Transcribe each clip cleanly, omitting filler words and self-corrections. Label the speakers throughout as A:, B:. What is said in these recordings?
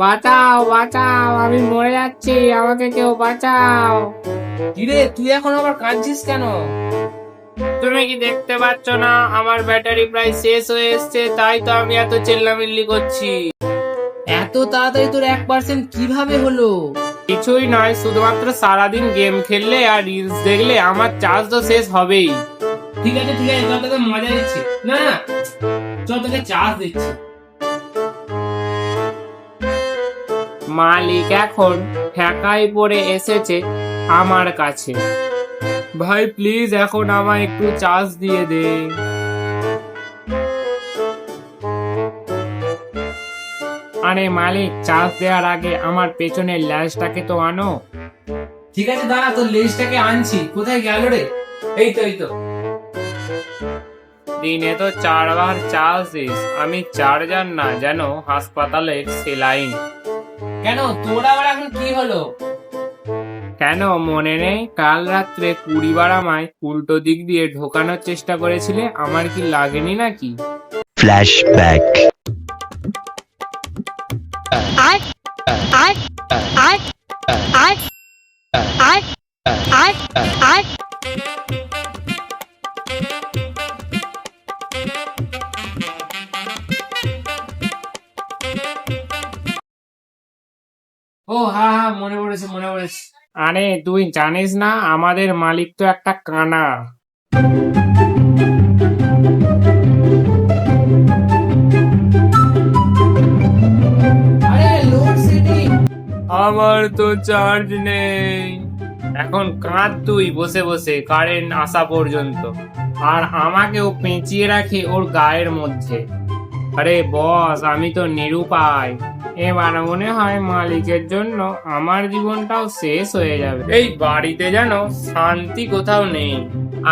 A: বাঁচাও বাঁচাও, আমি মরে যাচ্ছি, আমাকে কেউ বাঁচাও।
B: কিরে তুই এখন আবার কাঁদছিস কেন?
A: তুমি কি দেখতে পাচ্ছ না আমার ব্যাটারি প্রায় শেষ হয়ে এসছে, তাই তো আমি এত চিল্লামিল্লি করছি।
B: এত তাড়াতাড়ি তোর 1% কিভাবে হলো?
A: কিছুই নয়, শুধুমাত্র সারাদিন গেম খেললে আর রিলস দেখলে আমার চার্জ তো শেষ হবেই।
B: ঠিক আছে চল তোকে মজা দিচ্ছি। না না, চল তোকে চার্জ দিচ্ছি।
A: মালিক এখন ঠেকাই পড়ে এসেছে আমার কাছে। ভাই প্লিজ এখন আমায় একটু চার্জ দিয়ে দে। আরে মালিক, চার্জ দেওয়ার আগে আমার পেছনের ল্যাশটাকে তো আনো।
B: ঠিক আছে দাঁড়া, তোর লেজটাকে আনছি। কোথায় গেল রে? এই তো।
A: দিনে তো 4 বার চার্জ দিস, আমি চার্জার না, যেন হাসপাতালের সেলাইন।
B: কেন তোর আবার এখন কি হলো?
A: কেন মনে নেই কাল রাত্রে 20 বার আমায় উল্টো দিক দিয়ে ঢোকানোর চেষ্টা করেছিলে? আমার কি লাগেনি নাকি?
C: Flashback.
B: ও হ্যাঁ মনে পড়েছে।
A: আরে তুই জানিস না আমাদের মালিক তো একটা কানা।
B: আরে লোডশেডিং।
A: আমার তো চার্জ নেই। এখন কাঁদ তুই বসে বসে কারেন্ট আসা পর্যন্ত, আর আমাকেও পেঁচিয়ে রাখে ওর গায়ের মধ্যে। আরে বস, আমি তো নিরুপায়। এবার মনে হয় মালিকের জন্য আমার জীবনটাও শেষ হয়ে যাবে। এই বাড়িতে যেন শান্তি কোথাও নেই।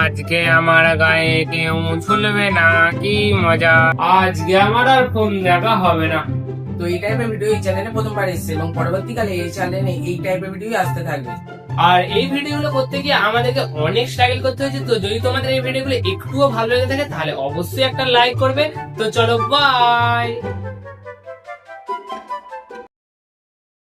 A: আজকে আমার গায়ে কেউ ঝুলবে না, কি মজা। আজকে আমার আর ফোন দেখা হবে না।
B: তো এই টাইপের ভিডিও এই চ্যানেলে প্রথমবার এসেছে এবং পরবর্তীকালে এই চ্যানেলে এই টাইপের ভিডিও আসতে থাকবে।
A: আর এই ভিডিওগুলো করতে গিয়ে আমাদেরকে অনেক স্ট্রাগল করতে হয়েছে। তো যদি তোমাদের এই ভিডিওগুলো একটুও ভালো লেগে থাকে তাহলে অবশ্যই একটা লাইক করবে। তো চলো বাই।